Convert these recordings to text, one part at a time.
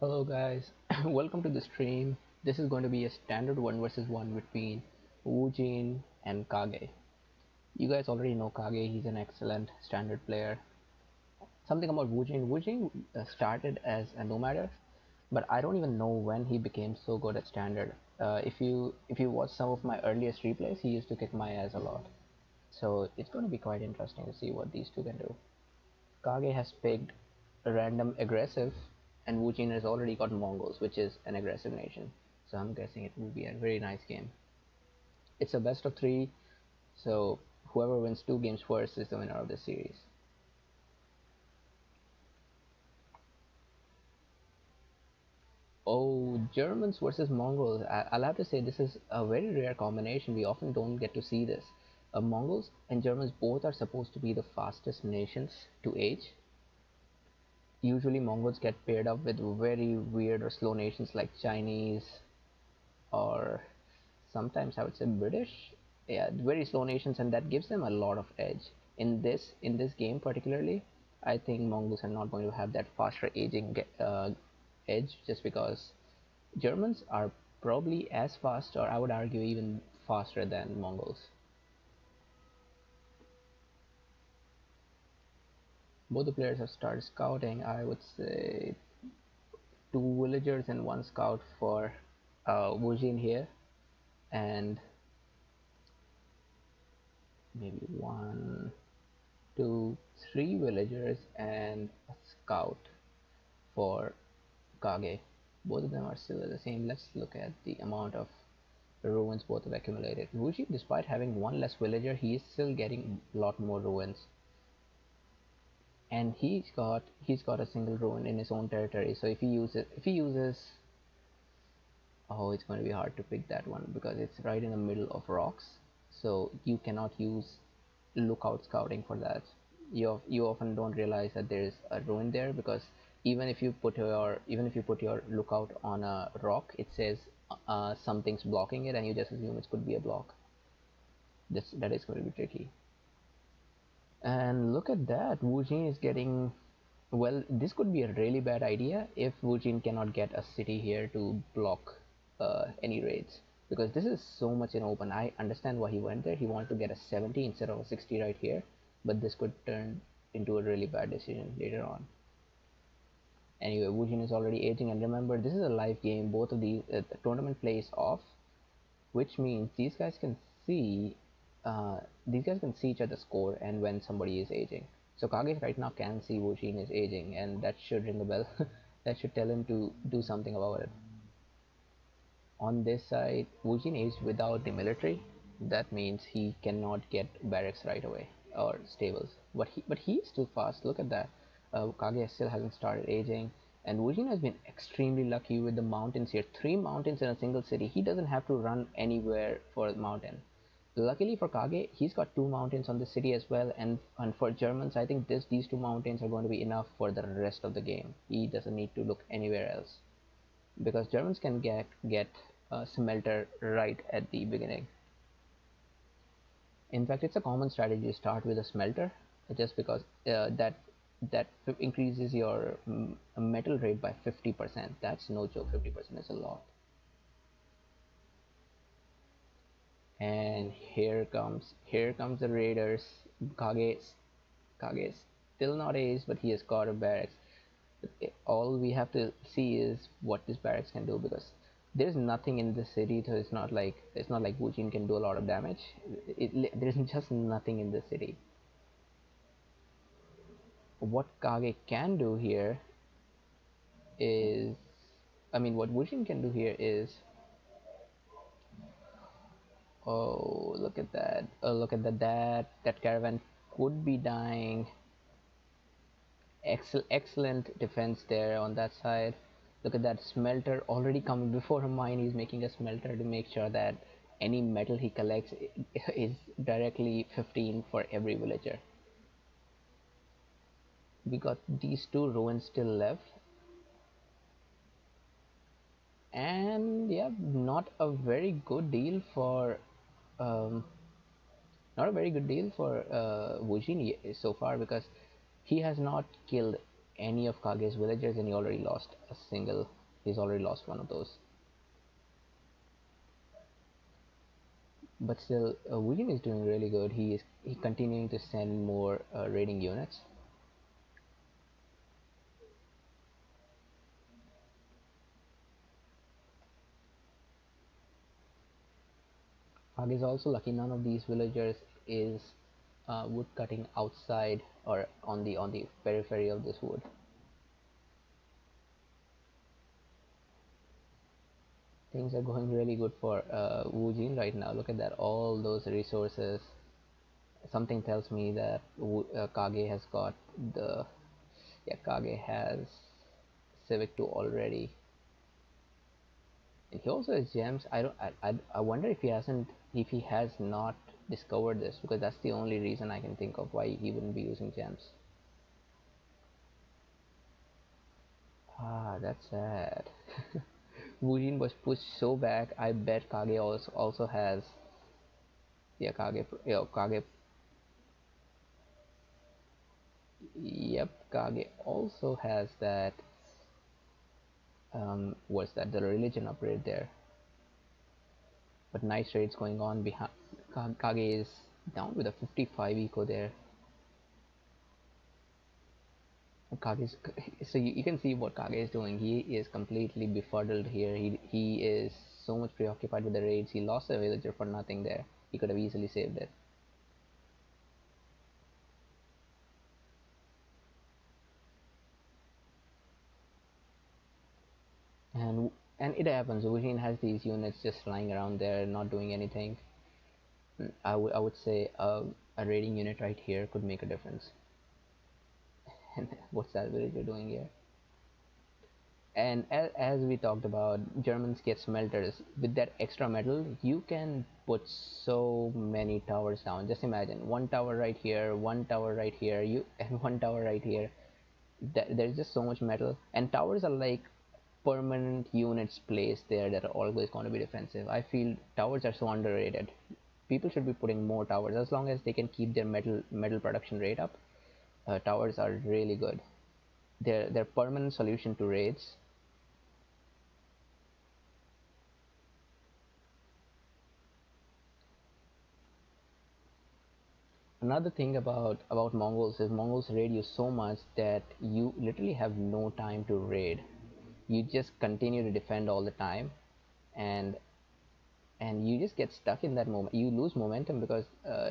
Hello guys, welcome to the stream. This is going to be a standard 1 versus 1 between Woojin and Kage. You guys already know Kage, he's an excellent standard player. Something about Woojin. Woojin started as a nomader, but I don't even know when he became so good at standard. If you watch some of my earliest replays, he used to kick my ass a lot. So it's going to be quite interesting to see what these two can do. Kage has picked a random aggressive, and Wu has already got Mongols, which is an aggressive nation. So I'm guessing it will be a very nice game. It's a best of three, so whoever wins two games first is the winner of this series. Oh, Germans versus Mongols. I'll have to say this is a very rare combination. We often don't get to see this. Mongols and Germans both are supposed to be the fastest nations to age. Usually Mongols get paired up with very weird or slow nations like Chinese or sometimes I would say British. Yeah, very slow nations, and that gives them a lot of edge. In this game particularly, I think Mongols are not going to have that faster aging edge just because Germans are probably as fast, or I would argue even faster than Mongols. Both the players have started scouting. I would say two villagers and one scout for Wujin here, and maybe one, two, three villagers and a scout for Kage. Both of them are still the same. Let's look at the amount of ruins both have accumulated. Wuji, despite having one less villager, he is still getting a lot more ruins. And he's got a single ruin in his own territory. So if he uses oh, it's going to be hard to pick that one because it's right in the middle of rocks. So you cannot use lookout scouting for that. You often don't realize that there is a ruin there because even if you put your lookout on a rock, it says something's blocking it, and you just assume it could be a block. That is going to be tricky. And look at that, Wu Jin is getting, well, this could be a really bad idea if Wu Jin cannot get a city here to block any raids, because this is so much in open. I understand why he went there. He wanted to get a 70 instead of a 60 right here, but this could turn into a really bad decision later on. Anyway, Wu Jin is already aging, and remember, this is a live game. Both of these, the tournament plays off, which means these guys can see each other's score and when somebody is aging. So Kage right now can see Wujin is aging, and that should ring a bell. That should tell him to do something about it. On this side, Wujin aged without the military. That means he cannot get barracks right away or stables. But he is too fast. Look at that. Kage still hasn't started aging, and Wujin has been extremely lucky with the mountains here. 3 mountains in a single city. He doesn't have to run anywhere for the mountain. Luckily for Kage, he's got 2 mountains on the city as well, and for Germans, I think these 2 mountains are going to be enough for the rest of the game. He doesn't need to look anywhere else because Germans can get a smelter right at the beginning. In fact, it's a common strategy to start with a smelter, just because that increases your metal rate by 50%. That's no joke. 50% is a lot. And here comes the raiders. Kage still not aged, but he has got a barracks. All we have to see is what this barracks can do, because there's nothing in the city, so it's not like Wujin can do a lot of damage. There's just nothing in the city. What Kage can do here is, I mean, what Wujin can do here is, oh, look at that! Oh, look at that caravan could be dying. Excellent defense there on that side. Look at that smelter already coming before a mine. He's making a smelter to make sure that any metal he collects is directly 15 for every villager. We got these 2 ruins still left, and yeah, um, not a very good deal for Wujin so far, because he has not killed any of Kage's villagers, and he already lost a single. He's already lost one of those. But still, William is doing really good. He continuing to send more raiding units. Kage is also lucky. None of these villagers is wood cutting outside or on the periphery of this wood. Things are going really good for Wu Jin right now. Look at that, all those resources. Something tells me that Kage has got the Kage has Civic 2 already, and he also has gems. I wonder if he has not discovered this, because that's the only reason I can think of why he wouldn't be using gems. Ah, that's sad. Wujin was pushed so back. I bet Kage also has. Yeah, Kage. Yep, Kage also has that. What's that? The religion upgrade there. But nice raids going on behind. Kage is down with a 55 eco there. Kage's so you can see what Kage is doing. He is completely befuddled here. He is so much preoccupied with the raids. He lost a villager for nothing there. He could have easily saved it. And it happens. Wujin has these units just lying around there, not doing anything. I would say a raiding unit right here could make a difference. And what's that villager doing here? And as we talked about, Germans get smelters. With that extra metal, you can put so many towers down. Just imagine one tower right here, one tower right here, and one tower right here. There's just so much metal, and towers are like permanent units placed there that are always going to be defensive. I feel towers are so underrated. People should be putting more towers as long as they can keep their metal production rate up. Towers are really good. They're permanent solution to raids. Another thing about Mongols is Mongols raid you so much that you literally have no time to raid. You just continue to defend all the time, and you just get stuck in that moment. You lose momentum because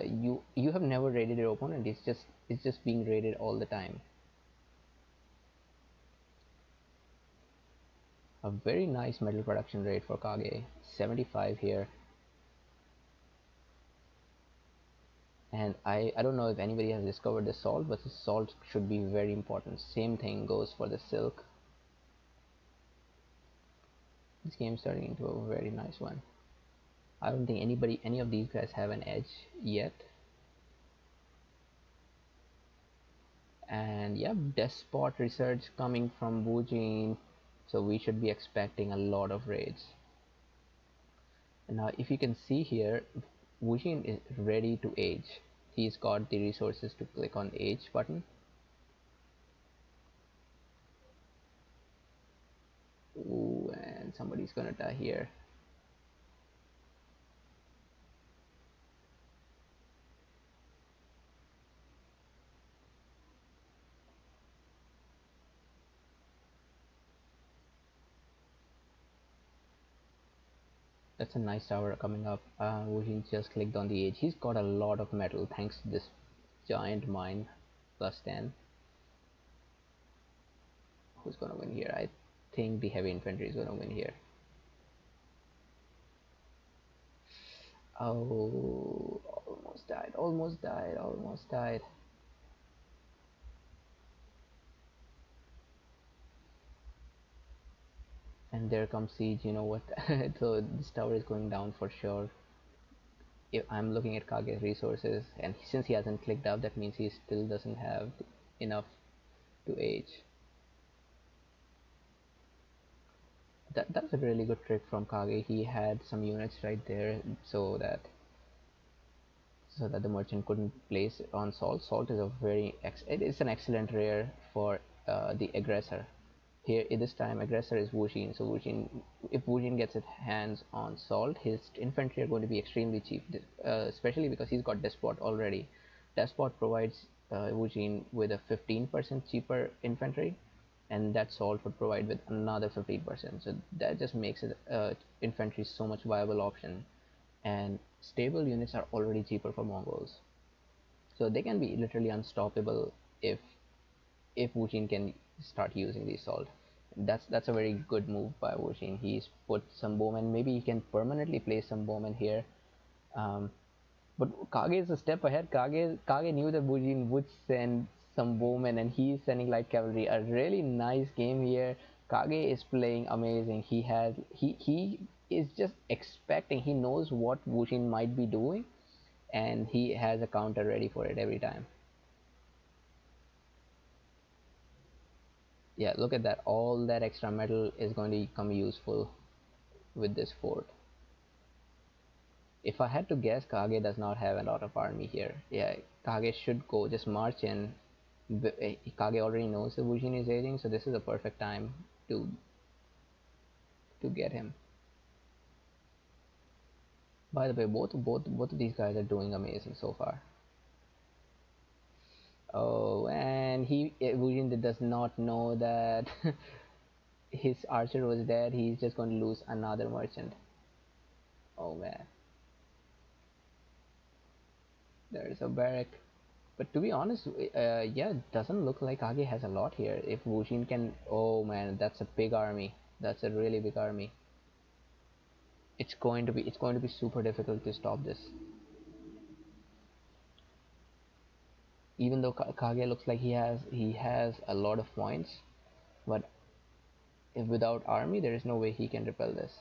you have never raided your opponent. It's just being raided all the time. A very nice metal production rate for Kage, 75 here. And I don't know if anybody has discovered the salt, but the salt should be very important. Same thing goes for the silk. This game's turning into a very nice one. I don't think any of these guys have an edge yet. And yeah, despot research coming from Wujin, so we should be expecting a lot of raids. And now if you can see here, Wujin is ready to age. He's got the resources to click on age button. Ooh, and somebody's gonna die here. That's a nice tower coming up. Wujin just clicked on the age. He's got a lot of metal thanks to this giant mine. Plus 10. Who's gonna win here? I think the heavy infantry is gonna win here. Oh, almost died, almost died, almost died. And there comes siege. You know what? So this tower is going down for sure. If I'm looking at Kage's resources, and since he hasn't clicked up, that means he still doesn't have enough to age. That's a really good trick from Kage. He had some units right there so that the merchant couldn't place on salt. Salt is a very it is an excellent rare for the aggressor. Here, this time, aggressor is Wujin. So Wujin, if Wujin gets his hands on Salt, his infantry are going to be extremely cheap, especially because he's got Despot already. Despot provides Wujin with a 15% cheaper infantry, and that Salt would provide with another 15%. So that just makes it infantry so much viable option. And stable units are already cheaper for Mongols, so they can be literally unstoppable if Wujin can start using the salt. That's a very good move by Wujin. He's put some bowmen. Maybe he can permanently place some bowmen here. Um, but Kage is a step ahead. Kage knew that Wujin would send some bowmen, and he's sending light cavalry. A really nice game here. Kage is playing amazing. He is just expecting. He knows what Wujin might be doing, and he has a counter ready for it every time. Yeah, look at that. All that extra metal is going to become useful with this fort. If I had to guess, Kage does not have a lot of army here. Yeah, Kage should go just march in. Kage already knows the Wujin is aging, so this is a perfect time to get him. By the way, both of these guys are doing amazing so far. Oh, and Wujin does not know that his archer was dead. He's just going to lose another merchant. Oh man, there's a barrack. But to be honest, yeah, it doesn't look like Age has a lot here. If Wujin can, oh man, that's a big army. That's a really big army. It's going to be super difficult to stop this. Even though Kage looks like he has a lot of points, but if without army, there is no way he can repel this.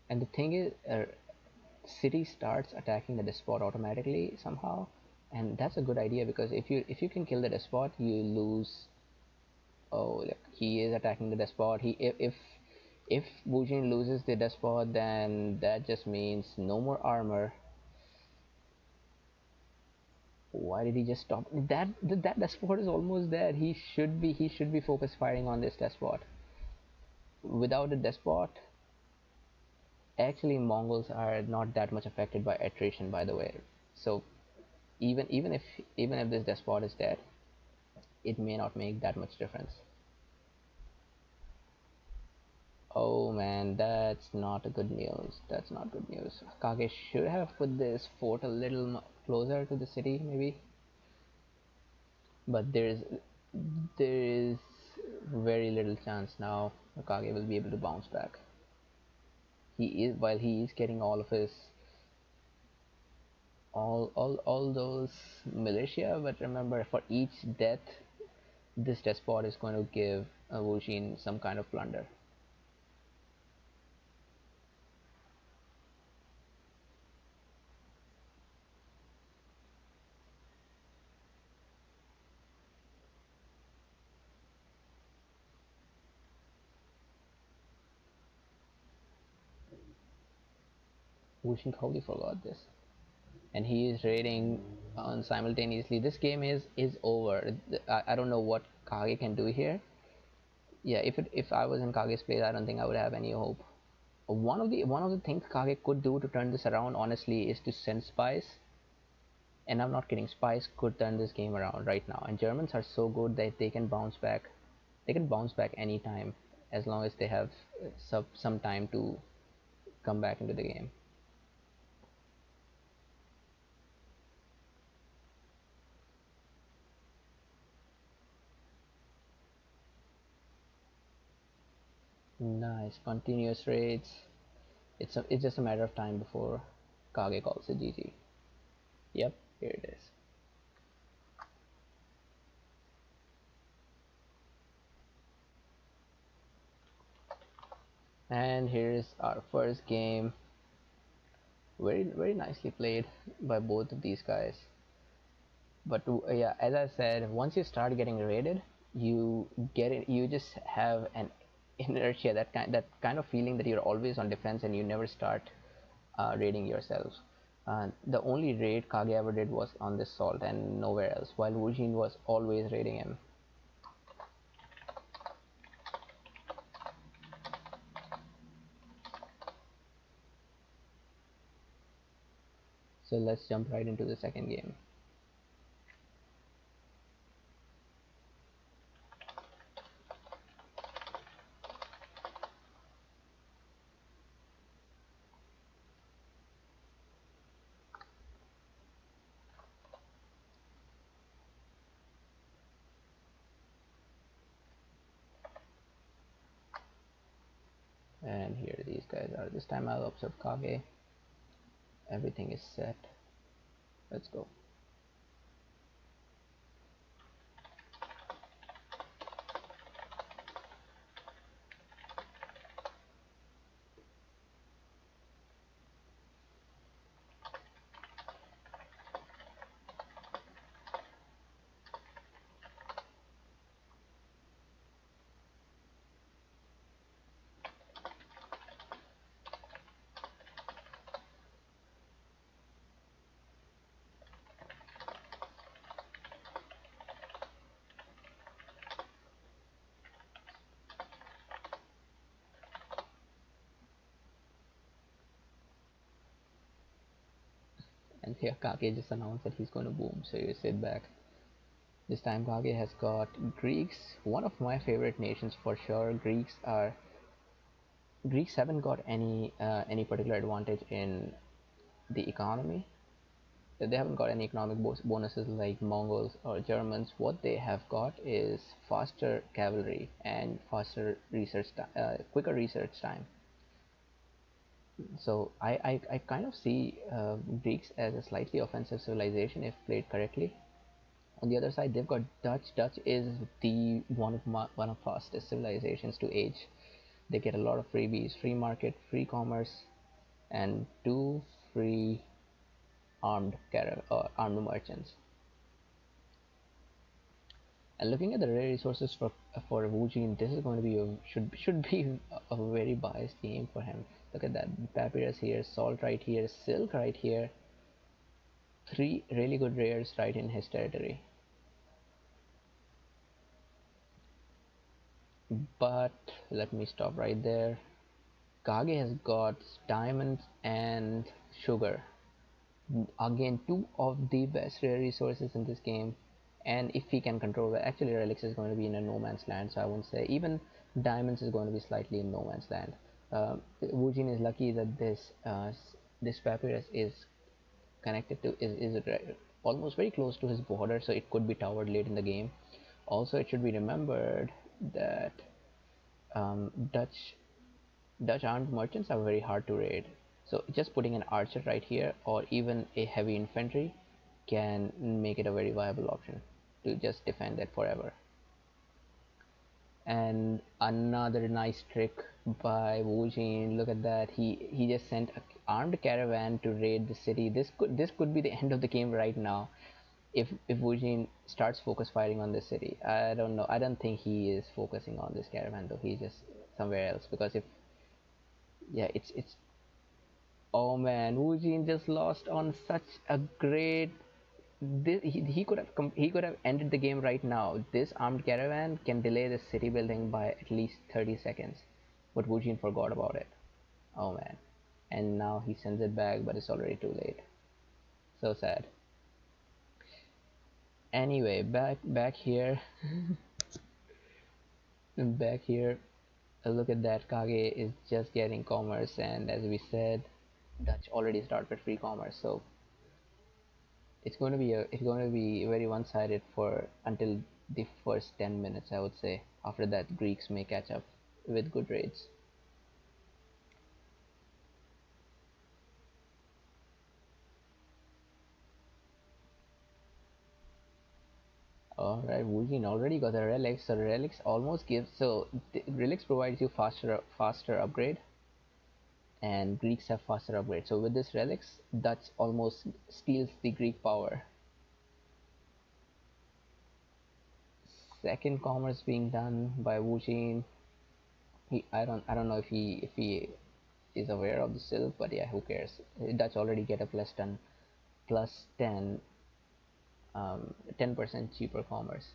And the thing is, city starts attacking the despot automatically somehow, and that's a good idea because if you can kill the despot, you lose. Oh, look, he is attacking the despot. He if Wujin loses the despot, then that just means no more armor. Why did he just stop? That despot is almost there. He should be focused firing on this despot. Without a despot, actually Mongols are not that much affected by attrition, by the way. So even if this despot is dead, it may not make that much difference. Oh man, that's not a good news. That's not good news. Kage should have put this fort a little closer to the city, maybe. But there is very little chance now Kage will be able to bounce back. He is while he is getting all of his all those militia, but remember for each death, this despot is going to give Wujin some kind of plunder. Wujin totally forgot this. And he is raiding on simultaneously. This game is over. I don't know what Kage can do here. Yeah, if I was in Kage's place, I don't think I would have any hope. One of the things Kage could do to turn this around, honestly, is to send spies. And I'm not kidding. Spies could turn this game around right now. And Germans are so good that they can bounce back. They can bounce back anytime as long as they have some time to come back into the game. Nice continuous raids. It's just a matter of time before Kage calls it GG. Yep, here it is. And here's our first game. Very nicely played by both of these guys. But yeah, as I said, once you start getting raided, you get it. You just have an inertia, that kind of feeling that you're always on defense and you never start raiding yourselves. The only raid Kage ever did was on this salt and nowhere else, while Wujin was always raiding him. So let's jump right into the second game. And here these guys are. This time I'll observe Kage. Everything is set. Let's go. And here Kage just announced that he's going to boom, so you sit back. This time Kage has got Greeks, one of my favorite nations for sure. Greeks haven't got any particular advantage in the economy. They haven't got any economic bonuses like Mongols or Germans. What they have got is faster cavalry and quicker research time. So I kind of see Greeks as a slightly offensive civilization if played correctly. On the other side, they've got Dutch. Dutch is the one of fastest civilizations to age. They get a lot of freebies, free market, free commerce, and two free armed merchants. And looking at the rare resources for Wujin, this is going to be should be a very biased game for him. Look at that, papyrus here, salt right here, silk right here. Three really good rares right in his territory. But let me stop right there. Kage has got diamonds and sugar. Again, two of the best rare resources in this game. And if he can control it, actually relics is going to be in a no man's land, so I won't say. Even diamonds is going to be slightly in no man's land. Wujin is lucky that this papyrus is connected to is almost very close to his border, so it could be towered late in the game. Also, it should be remembered that Dutch armed merchants are very hard to raid. So just putting an archer right here or even a heavy infantry can make it a very viable option to just defend it forever. And another nice trick by Wu Jin. Look at that. He just sent an armed caravan to raid the city. This could be the end of the game right now if Wu Jin starts focus firing on this city. I don't know. I don't think he is focusing on this caravan though. He's just somewhere else because if yeah, it's oh man, Wu Jin just lost on such a great. He could have ended the game right now. This armed caravan can delay the city building by at least 30 seconds, but Wu Jin forgot about it. Oh man, and now he sends it back, but it's already too late. So sad. Anyway, back here, back here. Look at that. Kage is just getting commerce, and as we said, Dutch already started free commerce, so it's going to be very one-sided for until the first 10 minutes, I would say. After that, Greeks may catch up with good raids. All right, Wujin already got the relics, so relics almost gives so the relics provides you faster upgrade, and Greeks have faster upgrade. So with this relics, Dutch almost steals the Greek power. Second commerce being done by Wujin. I don't know if he is aware of the silk, but yeah, who cares? Dutch already get a plus 10 plus 10 10% cheaper commerce.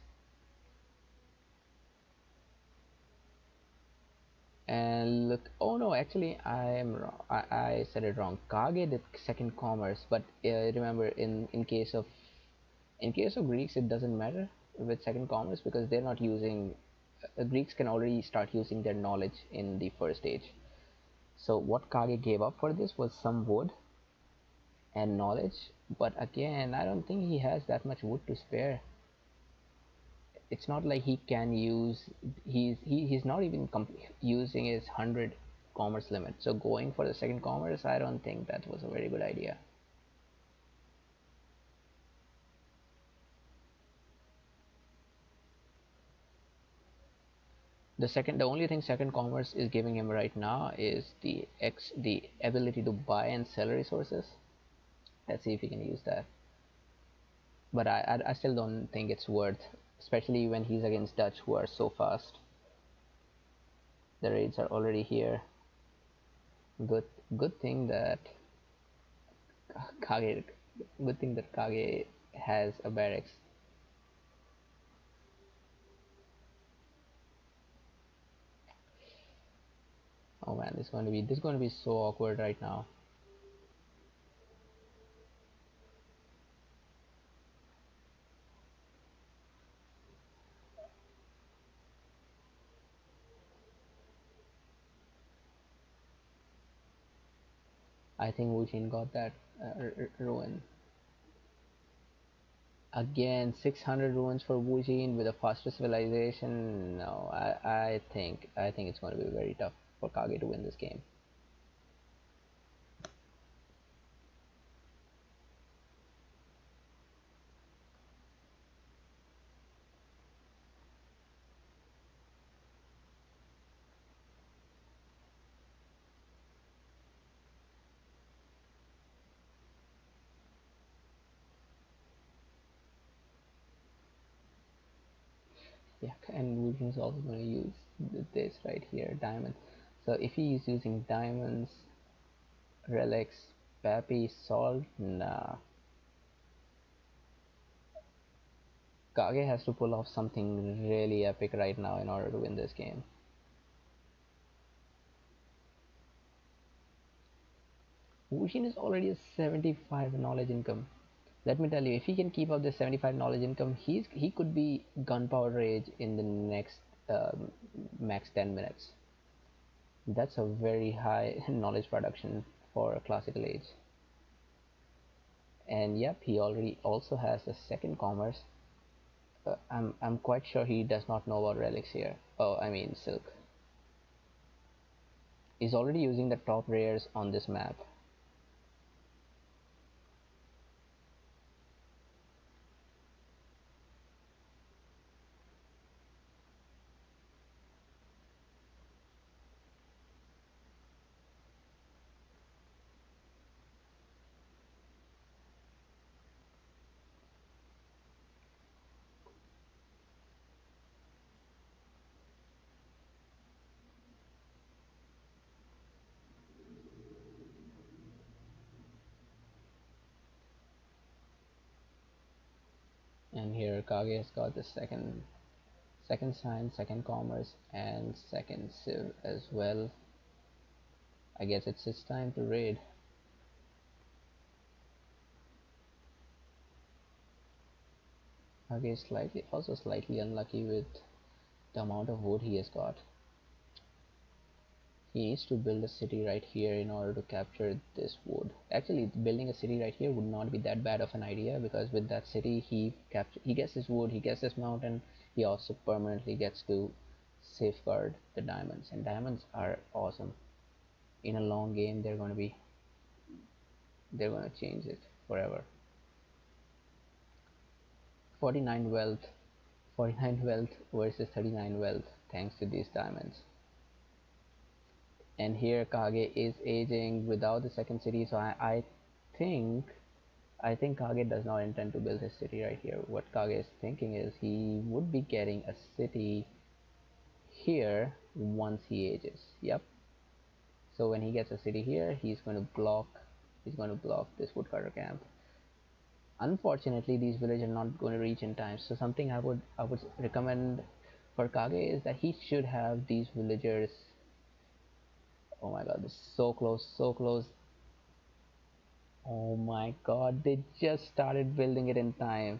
And look, oh no, actually I am wrong. I said it wrong. Kage did second commerce, but remember, in case of Greeks, it doesn't matter with second commerce because they're not using. Greeks can already start using their knowledge in the first stage. So what Kage gave up for this was some wood and knowledge, but again, I don't think he has that much wood to spare. It's not like he can use. He's not even using his 100 commerce limit. So going for the second commerce, I don't think that was a very good idea. The only thing second commerce is giving him right now is the ability to buy and sell resources. Let's see if he can use that. But I still don't think it's worth, especially when he's against Dutch who are so fast. The raids are already here. Good good thing that Kage good thing that Kage has a barracks. Oh man, this is going to be so awkward right now. I think Wu Jin got that ruin. Again, 600 ruins for Wu Jin with a faster civilization. No, I think it's going to be very tough for Kage to win this game. Yeah, and Wu Jin is also going to use this right here, diamonds. So if he is using diamonds, relics, Pappy, salt, nah. Kage has to pull off something really epic right now in order to win this game. Wu Jin is already a 75 knowledge income. Let me tell you, if he can keep up this 75 knowledge income, he could be gunpowder age in the next max 10 minutes. That's a very high knowledge production for a classical age. And yep, he already also has a second commerce. I'm quite sure he does not know about relics here. Oh, I mean silk. He's already using the top rares on this map. And here Kage has got the second science, second commerce, and second civ as well. I guess it's his time to raid. Kage is slightly unlucky with the amount of wood he has got. He needs to build a city right here in order to capture this wood. Actually, building a city right here would not be that bad of an idea because with that city he gets his wood, he gets his mountain, he also permanently gets to safeguard the diamonds, and diamonds are awesome. In a long game they're gonna change it forever. 49 wealth 49 wealth versus 39 wealth thanks to these diamonds. And here Kage is aging without the second city, so think I think Kage does not intend to build his city right here. What Kage is thinking is he would be getting a city here once he ages. Yep. So when he gets a city here, he's going to block this woodcutter camp. Unfortunately, these villages are not going to reach in time. So something I would recommend for Kage is that he should have these villagers. Oh my god, this is so close, so close. Oh my god, they just started building it in time.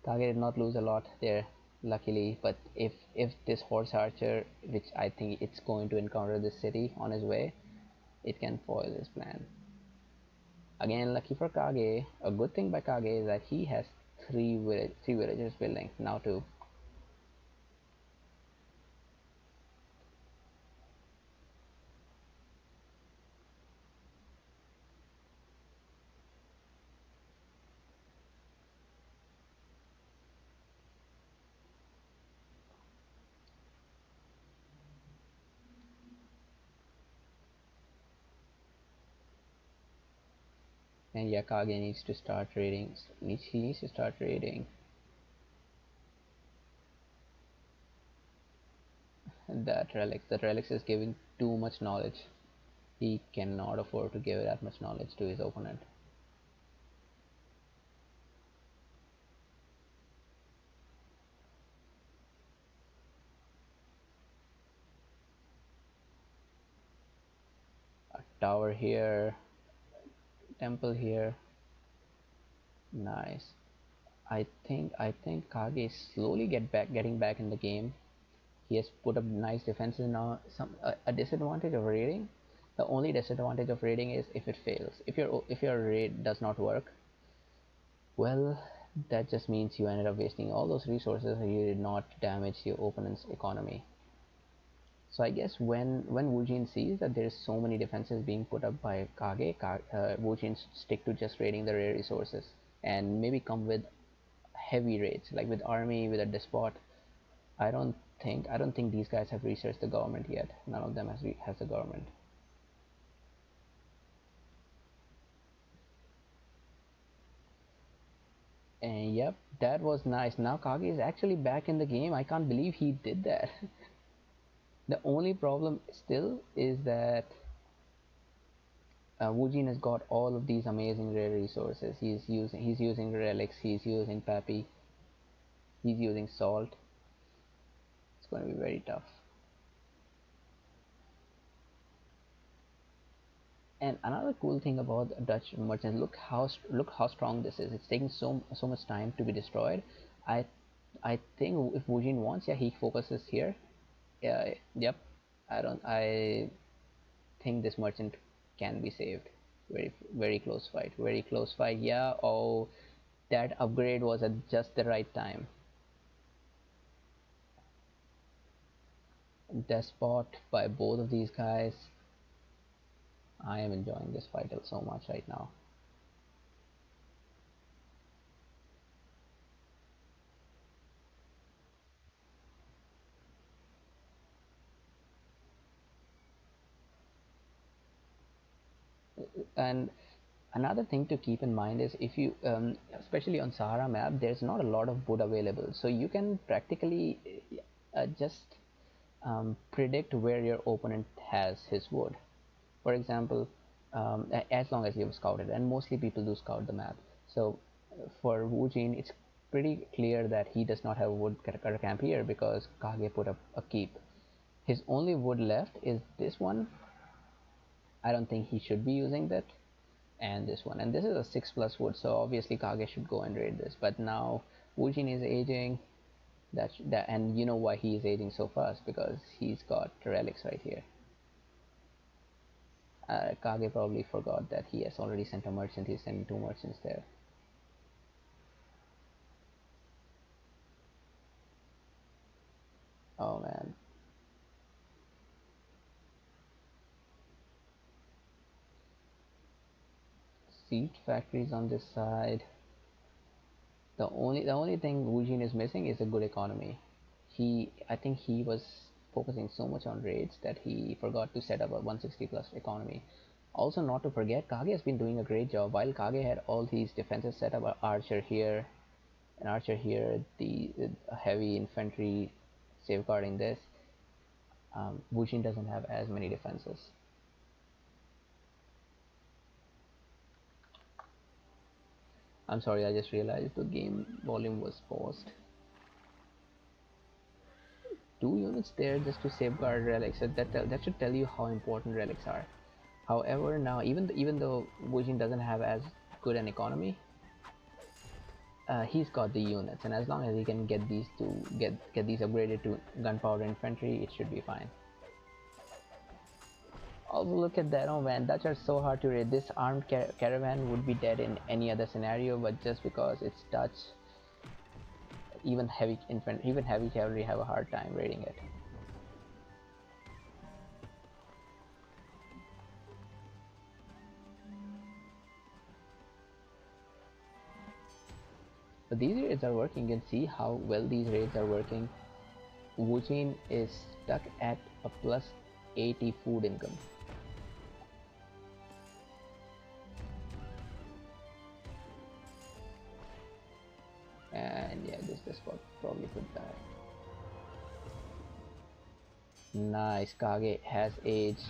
Kage did not lose a lot there, luckily. But if this horse archer, which I think it's going to encounter this city on his way, it can foil his plan. Again, lucky for Kage. A good thing by Kage is that he has three villagers building now too. And yeah, Kage needs to start raiding. He needs to start raiding that relics. That relics is giving too much knowledge. He cannot afford to give that much knowledge to his opponent. A tower here, temple here. Nice. I think Kage is slowly getting back in the game. He has put up nice defenses now. A disadvantage of raiding. The only disadvantage of raiding is if it fails. If your raid does not work, well, that just means you ended up wasting all those resources and you did not damage your opponent's economy. So I guess when Wu Jin sees that there's so many defenses being put up by Wu Jin stick to just raiding the rare resources and maybe come with heavy raids like with army with a despot. I don't think these guys have researched the government yet. None of them has the government. And yep, that was nice. Now Kage is actually back in the game. I can't believe he did that. The only problem still is that Wu Jin has got all of these amazing rare resources. He's using relics. He's using Pappy. He's using salt. It's going to be very tough. And another cool thing about Dutch merchants, look how strong this is. It's taking so much time to be destroyed. I I think if Wu Jin wants, yeah, he focuses here. Yeah, yep. I think this merchant can be saved. Very close fight. Very close fight. Yeah. Oh, that upgrade was at just the right time. Despot by both of these guys. I am enjoying this fight so much right now. And another thing to keep in mind is if you, especially on Sahara map, there's not a lot of wood available, so you can practically just predict where your opponent has his wood. For example, as long as you've scouted, and mostly people do scout the map. So for Wu Jin, it's pretty clear that he does not have a woodcutter camp here because Kage put up a keep. His only wood left is this one. I don't think he should be using that, and this one. And this is a 6 plus wood, so obviously Kage should go and raid this. But now Wu Jin is aging. And you know why he is aging so fast, because he's got relics right here. Kage probably forgot that he has already sent a merchant. He's sending two merchants there. Oh man. Seed factories on this side. The only thing Wu Jin is missing is a good economy. I think he was focusing so much on raids that he forgot to set up a 160 plus economy. Also, not to forget, Kage has been doing a great job. While Kage had all these defenses set up, archer here, an archer here, the heavy infantry safeguarding this. Wujin doesn't have as many defenses. I'm sorry, I just realized the game volume was paused. 2 units there just to safeguard relics. That should tell you how important relics are. However, now even though Wujin doesn't have as good an economy, he's got the units, and as long as he can get these to get these upgraded to gunpowder infantry, it should be fine. Also, look at that! Oh man, Dutch are so hard to raid. This armed caravan would be dead in any other scenario, but just because it's Dutch, even heavy cavalry have a hard time raiding it. But these raids are working. You can see how well these raids are working. Wujin is stuck at a plus 80 food income. And yeah, this spot probably could die. Nice, Kage has age.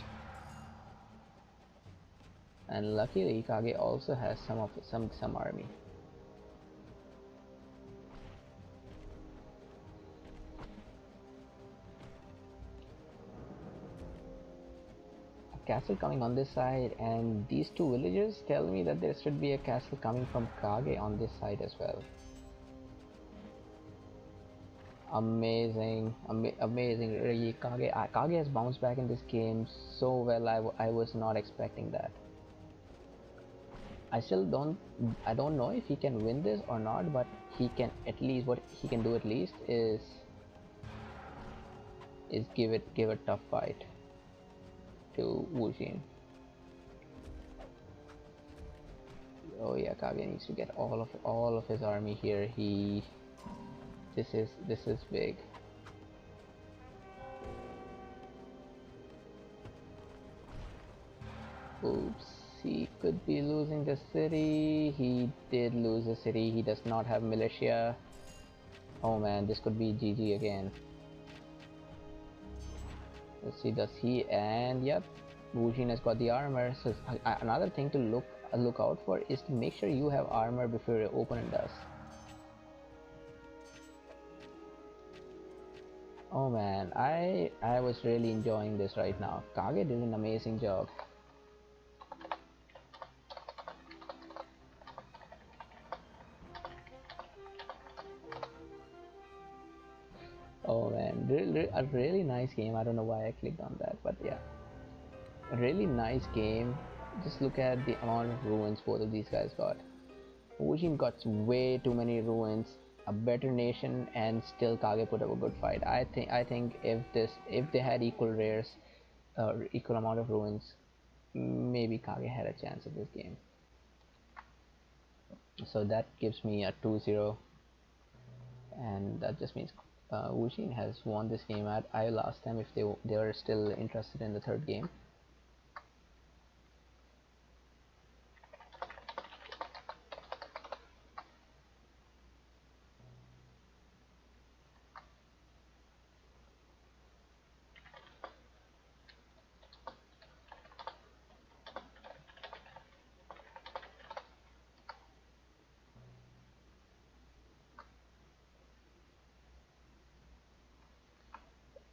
And luckily Kage also has some army. Castle coming on this side, and these two villages tell me that there should be a castle coming from Kage on this side as well. Amazing, amazing. Really, Kage has bounced back in this game so well. I was not expecting that. I don't know if he can win this or not, but he can at least, what he can do at least is give a tough fight to Wujin. Oh yeah, Kage needs to get all of his army here. This is big. Oops, he could be losing the city. He did lose the city. He does not have militia. Oh man, this could be GG again. Let's see, does he? And yep, Wujin has got the armor. So another thing to look out for is to make sure you have armor before your opponent does. Oh man, I was really enjoying this right now. Kage did an amazing job. Oh man, a really nice game. I don't know why I clicked on that, but yeah, a really nice game. Just look at the amount of ruins both of these guys got. Wujin got way too many ruins, a better nation, and still Kage put up a good fight. I think if they had equal rares, equal amount of ruins, maybe Kage had a chance at this game. So that gives me a 2-0, and that just means Wujin has won this game. I last time if they were still interested in the third game.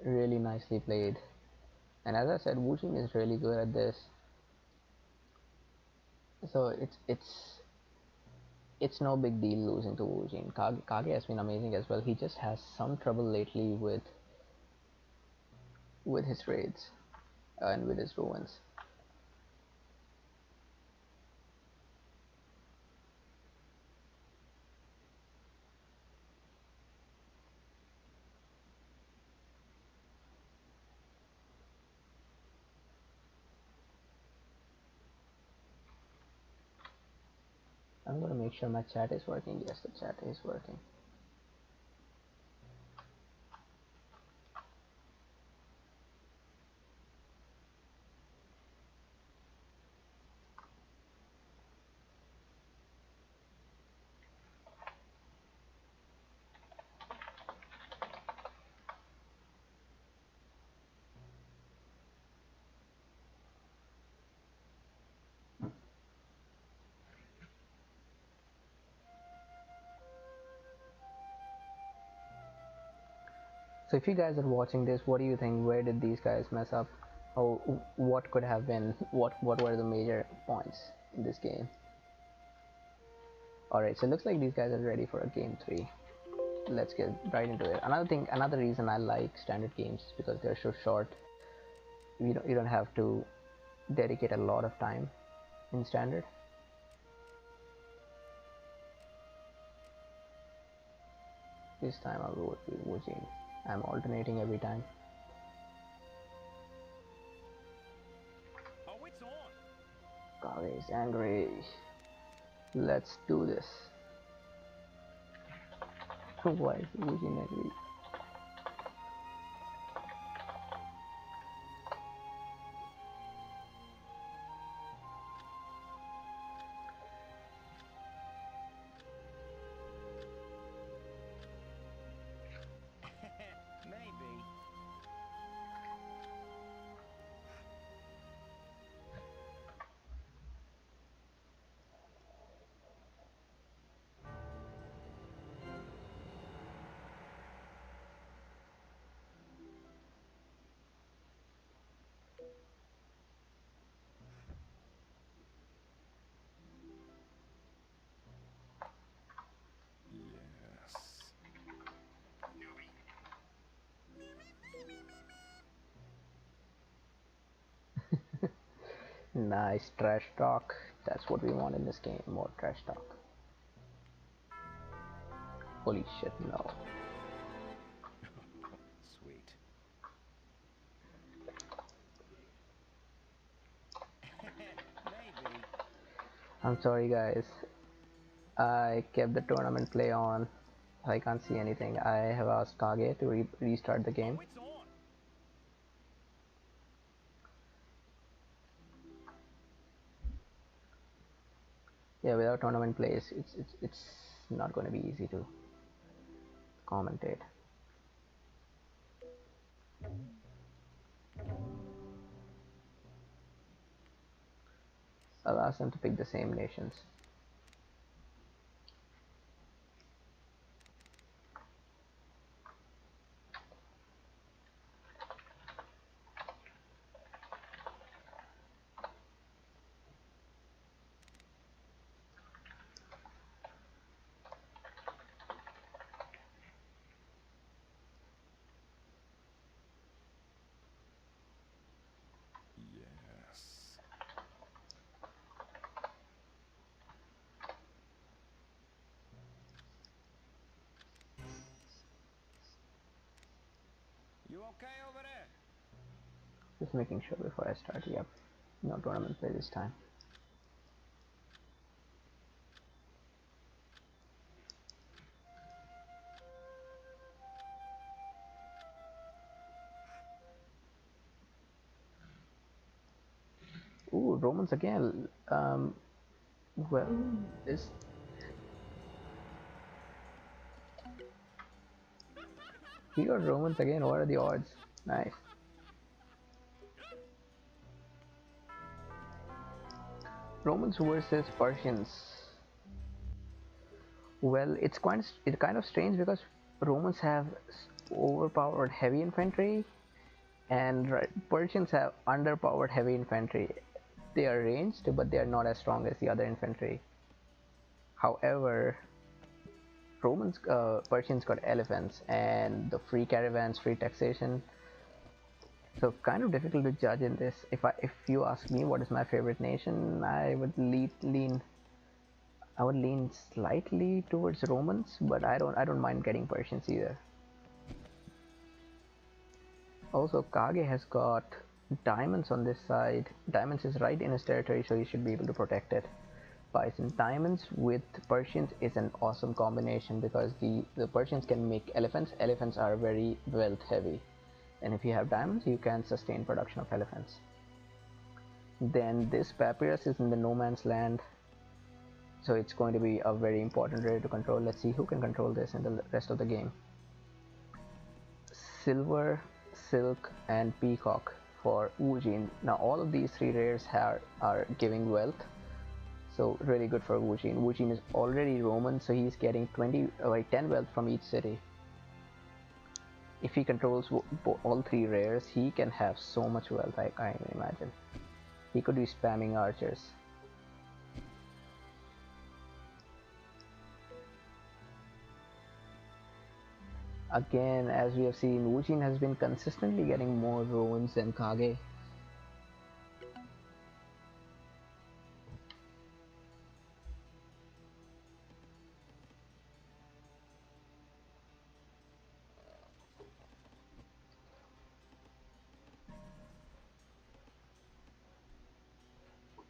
Really nicely played. And as I said, Wujin is really good at this. So it's no big deal losing to Wujin. Kage has been amazing as well. He just has some trouble lately with his raids and with his ruins. I'm gonna make sure my chat is working. Yes, the chat is working. So if you guys are watching this, what do you think? Where did these guys mess up? Or what could have been? What were the major points in this game? Alright, so it looks like these guys are ready for a game 3. Let's get right into it. Another reason I like standard games is because they're so short. You don't have to dedicate a lot of time in standard. This time I'll go with Wu Jing. I'm alternating every time. Oh, it's on. Kage is angry. Let's do this. Why is Wu Jing angry? Maybe. Yes. Nice trash talk. That's what we want in this game. More trash talk. Holy shit, no. Sweet. Maybe. I'm sorry guys. I kept the tournament play on. I can't see anything. I have asked Kage to restart the game. Oh, it's on. Yeah, without tournament plays, it's not going to be easy to commentate. I'll ask them to pick the same nations. Yes. You okay over there? Just making sure before I start. Yep, no tournament play this time. Ooh, Romans again. Well, this. We got Romans again. What are the odds? Nice. Romans versus Persians. Well, it's kind of strange because Romans have overpowered heavy infantry, and Persians have underpowered heavy infantry. They are ranged, but they are not as strong as the other infantry. However, Persians got elephants and the free caravans, free taxation. So kind of difficult to judge in this. If you ask me what is my favorite nation, I would lean slightly towards Romans, but I don't mind getting Persians either. Also, Kage has got diamonds on this side. Diamonds is right in his territory, so he should be able to protect it. Bison diamonds with Persians is an awesome combination because the Persians can make elephants. Elephants are very wealth heavy, and if you have diamonds, you can sustain production of elephants. Then this papyrus is in the no man's land, so it's going to be a very important rare to control. Let's see who can control this in the rest of the game. Silver, silk, and peacock for Wu Jin. Now all of these three rares are giving wealth, so really good for Wu Jin. Wu Jin is already Roman, so he's getting 10 wealth from each city. if he controls all three rares, he can have so much wealth. I can't even imagine. He could be spamming archers. Again, as we have seen, Wu Jin has been consistently getting more ruins than Kage.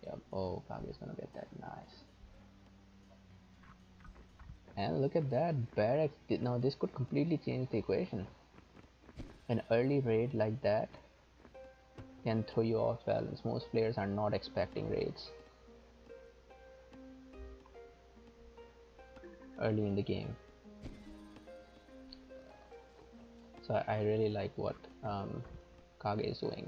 Yep. Oh, Kage's gonna get that. Nice. And look at that, barracks. Now this could completely change the equation. An early raid like that can throw you off balance. Most players are not expecting raids early in the game. So I really like what Kage is doing.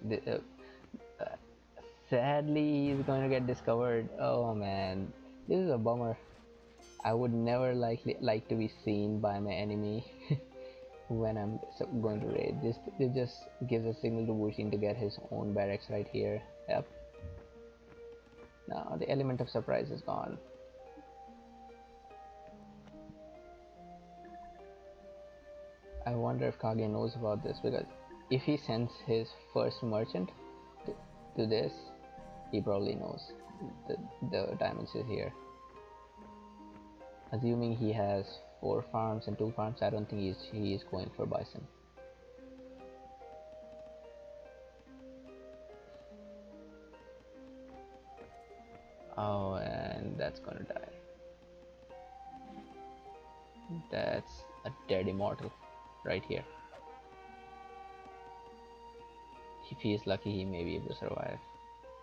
Sadly, he's going to get discovered. Oh man, this is a bummer. I would never like to be seen by my enemy when I'm going to raid. This just gives a signal to Wu Jin to get his own barracks right here. Yep. Now the element of surprise is gone. I wonder if Kage knows about this, because if he sends his first merchant to this, he probably knows the diamonds is here. Assuming he has 4 farms and 2 farms, I don't think he is going for bison. Oh, and that's gonna die. That's a dead immortal right here. If he is lucky, he may be able to survive.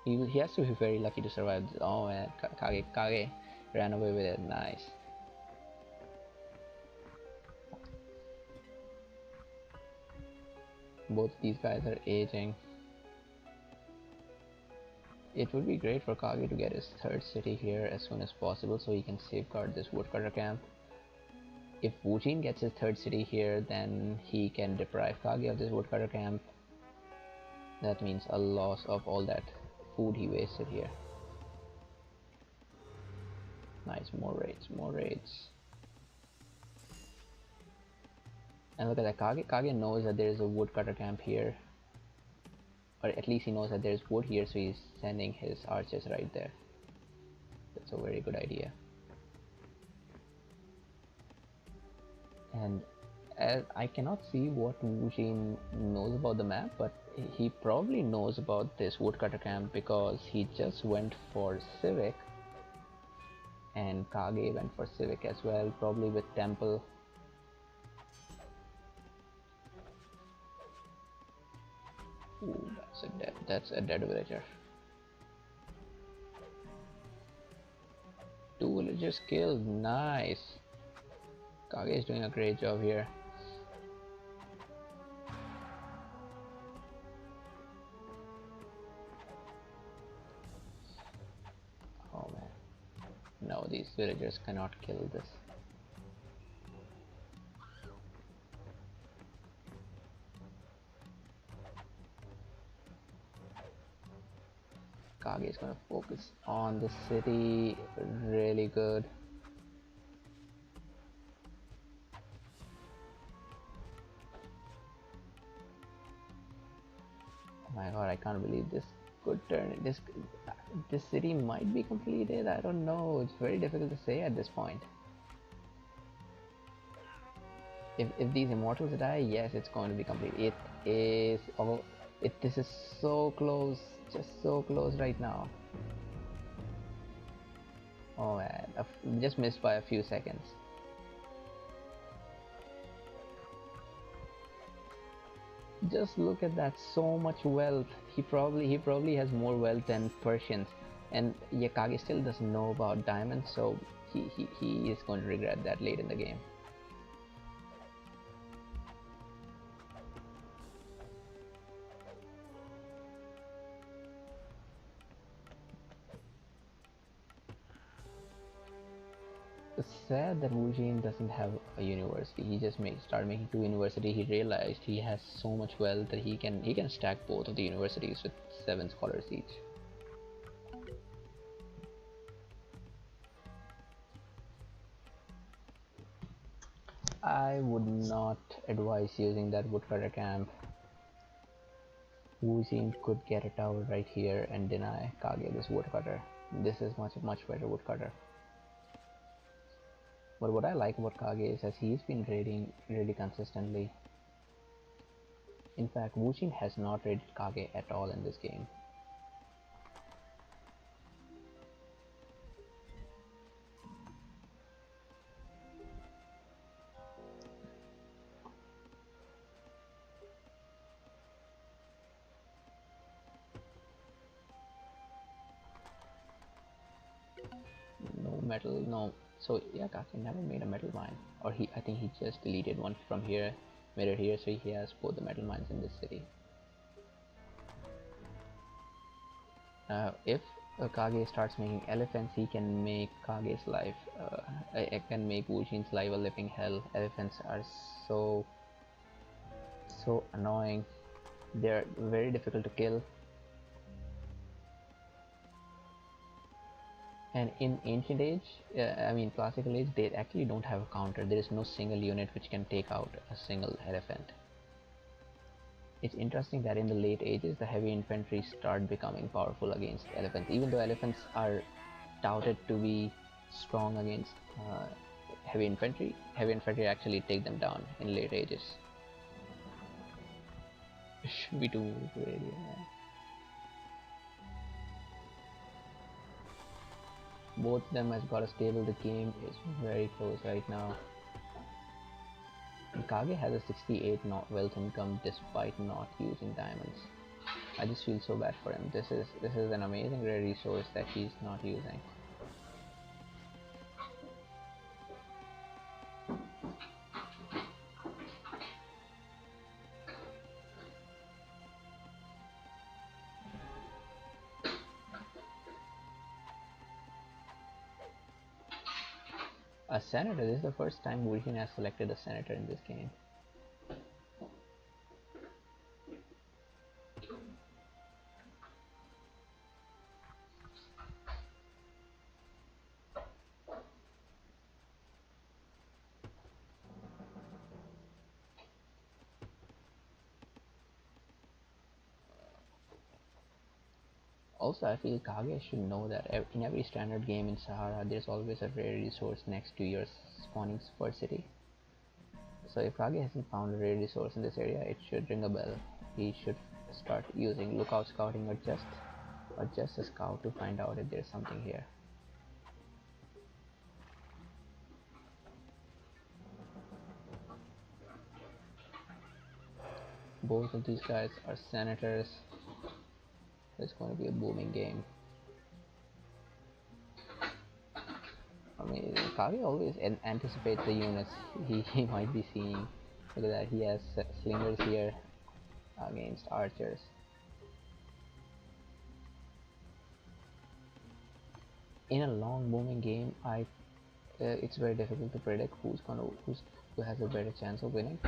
He has to be very lucky to survive. Oh man, Kage ran away with it. Nice. Both these guys are aging. It would be great for Kage to get his 3rd city here as soon as possible so he can safeguard this woodcutter camp. If Wu Jin gets his 3rd city here, then he can deprive Kage of this woodcutter camp. That means a loss of all that food he wasted here. Nice, more raids, more raids. And look at that, Kage knows that there is a woodcutter camp here. Or at least he knows that there's wood here, so he's sending his archers right there. That's a very good idea. And as I cannot see what Wu Jin knows about the map, but he probably knows about this woodcutter camp because he just went for Civic, and Kage went for Civic as well, probably with Temple. Ooh, that's a dead villager. 2 villagers killed. Nice. Kage is doing a great job here. Oh man. No, these villagers cannot kill this. Kage is gonna focus on the city really good. Oh my god, I can't believe this could turn this city might be completed. I don't know, it's very difficult to say at this point. If these immortals die, yes, it's going to be complete. It is. Oh, this is so close, just so close right now. Oh man, just missed by a few seconds. Just look at that, so much wealth. He probably has more wealth than Persians, and Kage still doesn't know about diamonds, so he is going to regret that late in the game. It's sad that Wu Jin doesn't have a university. He just started making two universities. He realized he has so much wealth that he can stack both of the universities with 7 scholars each. I would not advise using that woodcutter camp. Wu Jin could get a tower right here and deny Kage this woodcutter. This is much better woodcutter. But what I like about Kage is that he's been raiding really consistently. In fact, Wu Jin has not raided Kage at all in this game. No metal, no. So yeah, Kake never made a metal mine, or I think he just deleted one from here, made it here, so he has both the metal mines in this city. If Kage starts making elephants, he can make Kage's life. I can make Wu Jin's life a living hell. Elephants are so annoying. They're very difficult to kill. And in ancient age, classical age, they actually don't have a counter. There is no single unit which can take out a single elephant. It's interesting that in the late ages, the heavy infantry start becoming powerful against elephants, even though elephants are touted to be strong against heavy infantry. Heavy infantry actually take them down in late ages. It should be too great, yeah. Both of them has got a stable. The game is very close right now. And Kage has a 68 wealth income despite not using diamonds. I just feel so bad for him. This is an amazing rare resource that he's not using. A senator. This is the first time Wu Jin has selected a senator in this game. Also, I feel Kage should know that in every standard game in Sahara, there's always a rare resource next to your spawning first city. So if Kage hasn't found a rare resource in this area, it should ring a bell. He should start using lookout scouting or just a scout to find out if there's something here. Both of these guys are senators. It's going to be a booming game. I mean, Kage always anticipates the units he might be seeing. Look at that, he has slingers here against archers. In a long booming game, it's very difficult to predict who has a better chance of winning.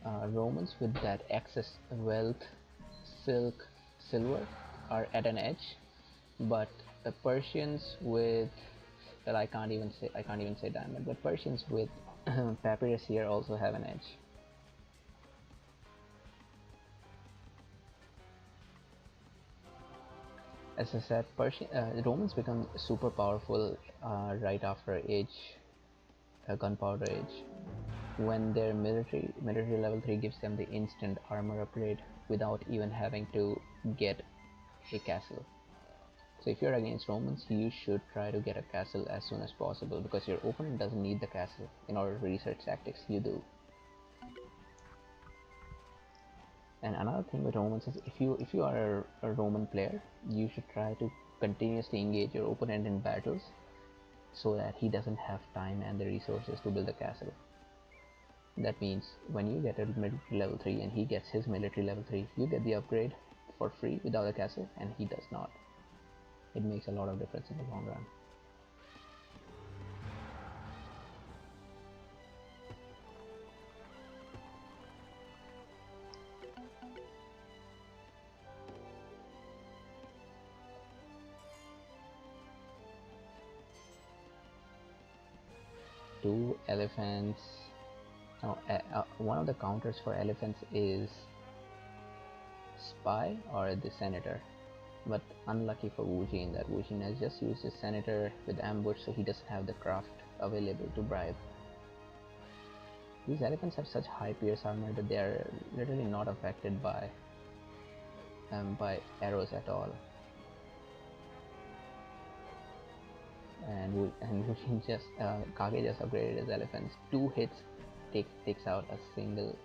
Romans with that excess wealth, silk, silver are at an edge, but the Persians with well, I can't even say diamond, but Persians with papyrus here also have an edge. As I said, the Romans become super powerful right after gunpowder age, when their military level 3 gives them the instant armor upgrade without even having to get a castle. So if you're against Romans, you should try to get a castle as soon as possible, because your opponent doesn't need the castle in order to research tactics. You do. And another thing with Romans is if you are a Roman player, you should try to continuously engage your opponent in battles so that he doesn't have time and the resources to build a castle. That means when you get a military level 3 and he gets his military level 3, you get the upgrade for free without a castle, and he does not. It makes a lot of difference in the long run. two elephants. No, one of the counters for elephants is spy or the senator. But unlucky for Wu Jin that Wu Jin has just used his senator with ambush, so he doesn't have the craft available to bribe. These elephants have such high pierce armor that they are literally not affected by arrows at all. And Wu Jin just Kage just upgraded his elephants. 2 hits takes out a single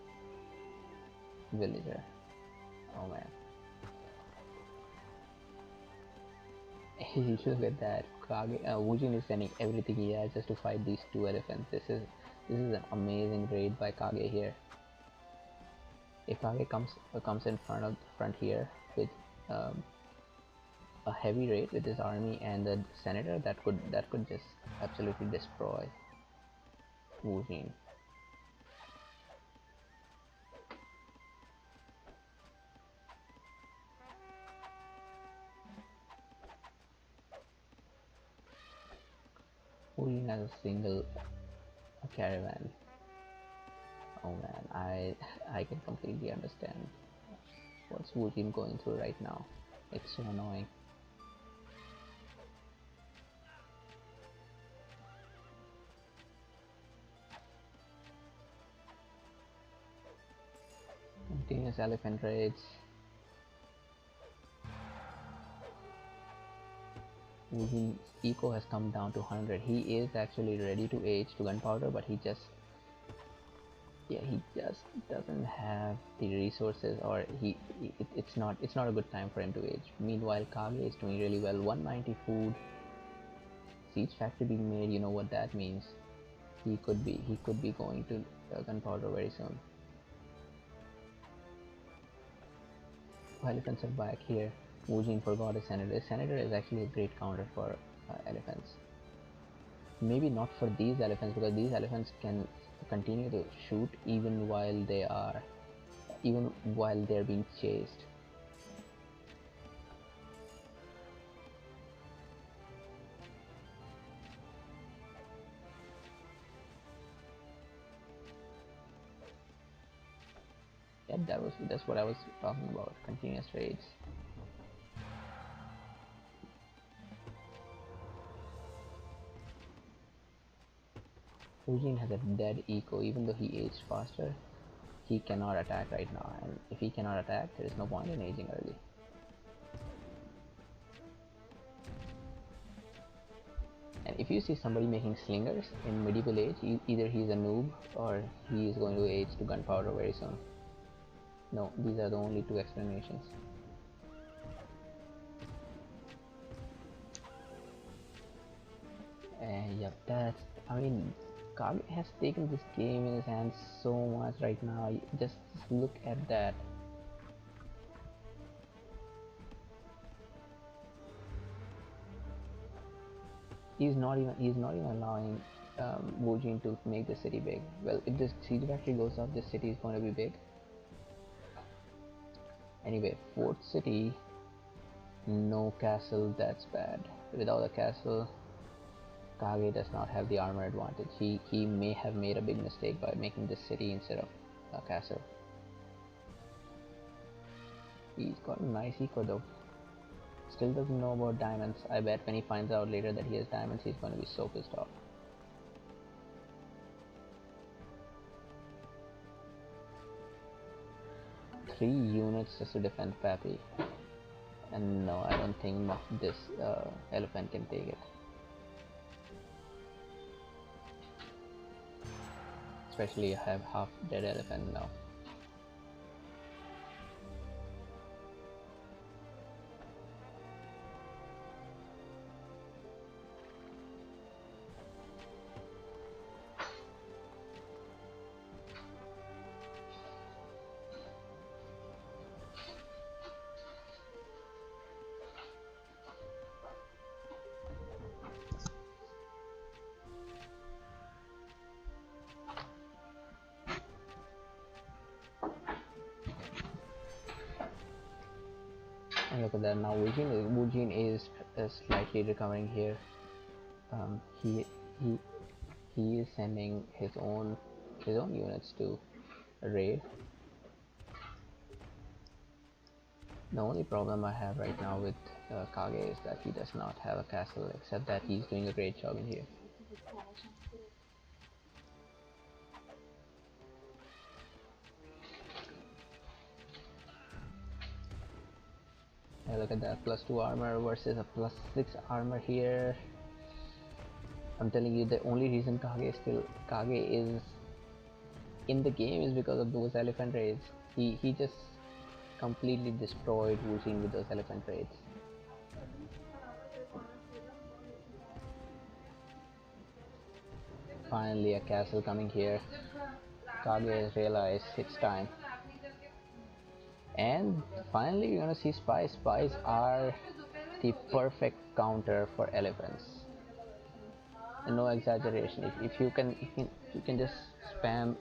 villager. Oh man. Look at that. Wu Jin is sending everything he has just to fight these 2 elephants. This is an amazing raid by Kage here. If Kage comes in front here with a heavy raid with his army and the senator, that could just absolutely destroy Wu Jin. Wu Jin has a single caravan. Oh man, I can completely understand what's Wu Jin going through right now. It's so annoying. Continuous elephant raids. Wu Jin's eco has come down to 100. He is actually ready to age to gunpowder, but he just doesn't have the resources, or it's not a good time for him to age. Meanwhile, Kage is doing really well. 190 food, siege factory being made. You know what that means. He could be going to gunpowder very soon. Elephants are back here. Wu Jin forgot his senator. His senator is actually a great counter for elephants. Maybe not for these elephants, because these elephants can continue to shoot even while they're being chased. Yeah, that's what I was talking about. Continuous raids. Wu Jin has a dead eco. Even though he aged faster, he cannot attack right now, and if he cannot attack, there is no point in aging early. And if you see somebody making slingers in medieval age, either he's a noob or he is going to age to gunpowder very soon. No, these are the only 2 explanations. And yep, I mean, Kage has taken this game in his hands so much right now. Just look at that. He's not even allowing Wu Jin to make the city big. Well, if this siege factory goes up, this city is going to be big. Anyway, 4th city, no castle. That's bad. Without a castle, Kage does not have the armor advantage. He may have made a big mistake by making this city instead of a castle. He's got a nice eco though. Still doesn't know about diamonds. I bet when he finds out later that he has diamonds, he's going to be so pissed off. Three units just to defend Pappy. And no, I don't think this elephant can take it. Especially I have half dead elephant now. And look at that, now Wu Jin is slightly recovering here. He he is sending his own units to raid. The only problem I have right now with Kage is that he does not have a castle, except that he's doing a great job in here. Hey, look at that, +2 armor versus a +6 armor here. I'm telling you, the only reason Kage is in the game is because of those elephant raids. He just completely destroyed Wu Jin with those elephant raids. Finally a castle coming here. Kage has realized it's time. And finally you're gonna see spies. Spies are the perfect counter for elephants. And no exaggeration. If you can just spam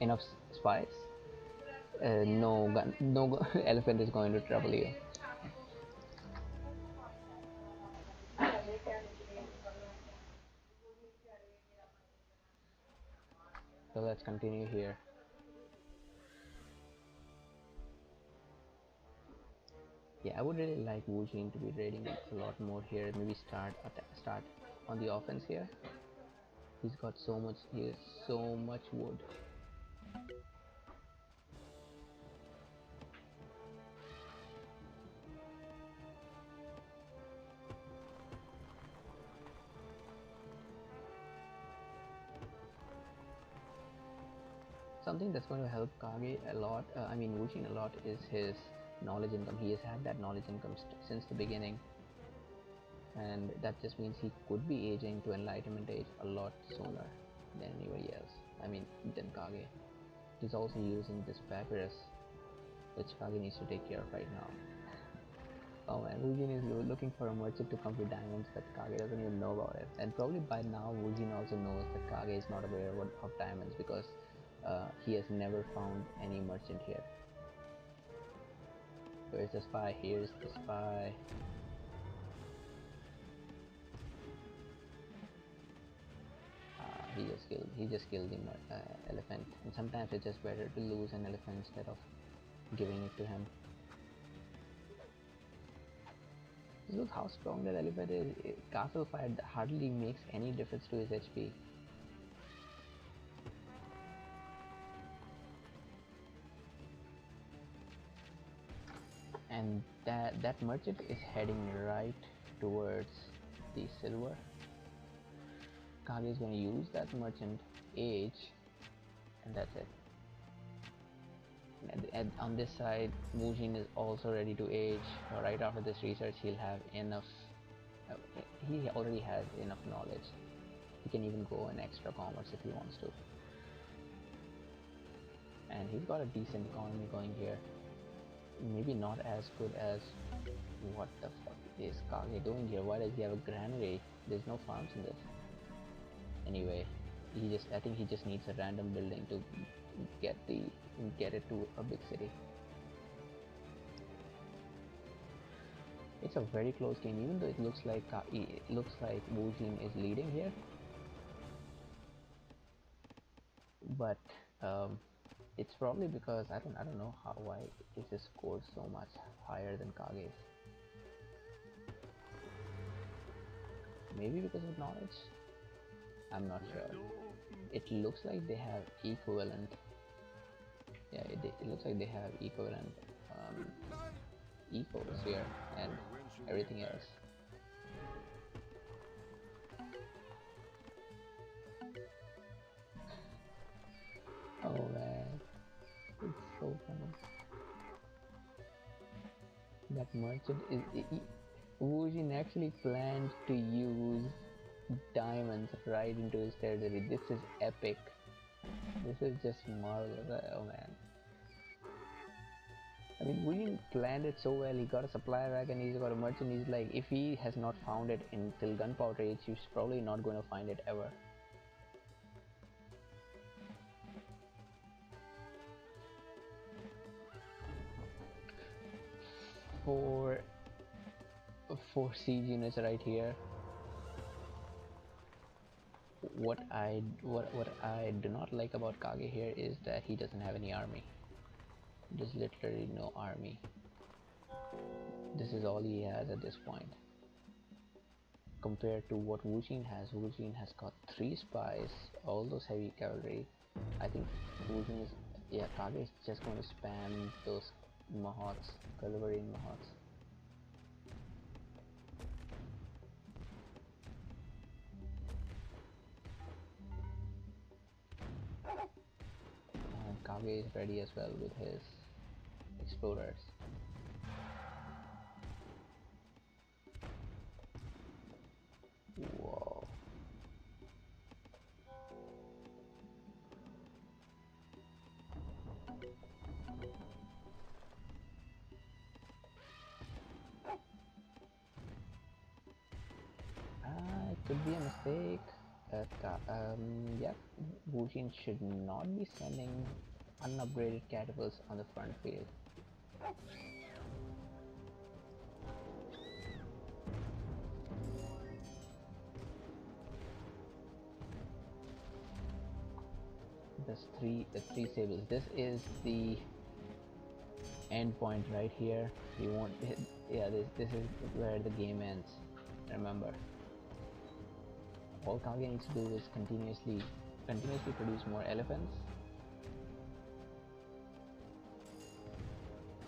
enough spies, no elephant is going to trouble you. So let's continue here. Yeah, I would really like Wu Jin to be raiding a lot more here. Maybe start on the offense here. He has so much wood. Something that's going to help Kage a lot, I mean Wu Jin a lot, is his knowledge income. He has had that knowledge income since the beginning, and that just means he could be aging to enlightenment age a lot sooner than anybody else. I mean, than Kage. He's also using this papyrus, which Kage needs to take care of right now. Oh man, Wu Jin is looking for a merchant to come with diamonds, but Kage doesn't even know about it. And probably by now, Wu Jin also knows that Kage is not aware of diamonds, because he has never found any merchant here. Where's the spy? Here's the spy. He just killed the elephant. And sometimes it's just better to lose an elephant instead of giving it to him. Look how strong that elephant is. Castle fire hardly makes any difference to his HP. And that merchant is heading right towards the silver. Kage is going to use that merchant age, and that's it. And on this side, Wu Jin is also ready to age. Right after this research, he'll have enough. Uh, he already has enough knowledge. He can even go in extra commerce if he wants to. And he's got a decent economy going here. Maybe not as good as what the fuck is Kage doing here? Why does he have a granary? There's no farms in this. Anyway, I think he just needs a random building to get it to a big city. It's a very close game, even though it looks like Wu Jin is leading here. But it's probably because I don't know why is his score so much higher than Kage's. Maybe because of knowledge? I'm not sure. It looks like they have equivalent. Yeah, it looks like they have equivalent equals here and everything else. Oh man, it's so funny. That merchant is Wu Jin actually planned to use diamonds right into his territory. This is epic. This is just marvelous. Oh man. I mean, Wu Jin planned it so well. He got a supply rack and he's got a merchant. He's like, if he has not found it until gunpowder age, he's probably not going to find it ever. Four siege units right here. what I do not like about Kage here is that he doesn't have any army. There's literally no army. This is all he has at this point. Compared to what Wu Jin has got 3 spies, all those heavy cavalry. I think Wu Jin is, yeah, Kage is just going to spam those Mahots, Culverine Mahots. And Kage is ready as well with his explorers. Whoa. It could be a mistake. Yeah, Wu Jin should not be sending unupgraded catapults on the front field. The three sables. This is the end point right here. You won't. Yeah, this is where the game ends. Remember, all Kage needs to do is continuously produce more elephants.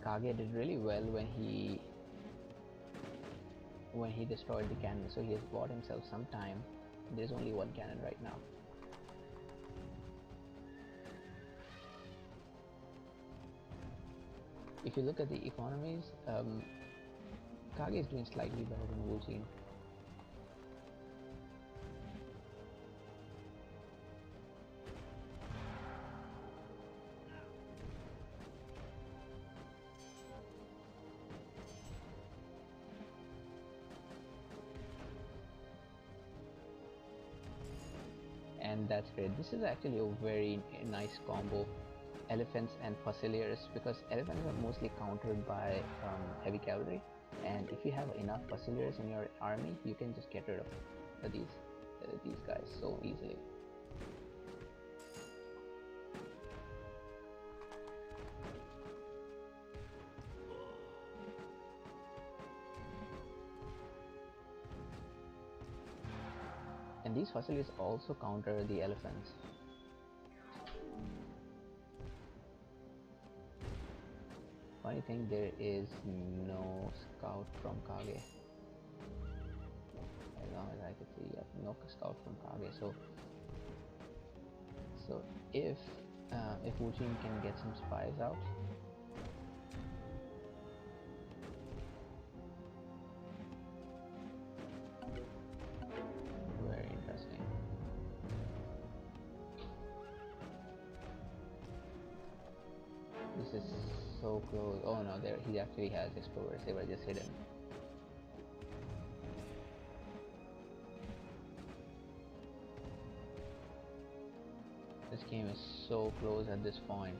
Kage did really well when he destroyed the cannon, so he has bought himself some time. There's only one cannon right now. If you look at the economies, Kage is doing slightly better than Wu Jin. And that's great. This is actually a very nice combo, elephants and fusiliers, because elephants are mostly countered by heavy cavalry, and if you have enough fusiliers in your army, you can just get rid of these guys so easily. And these fusiliers also counter the elephants. Funny thing, there is no scout from Kage. As long as I could see, yep, no scout from Kage. So if Wu Jin can get some spies out, very interesting. This is so close. Oh no, there he actually has explorers. They were just hidden. This game is so close at this point.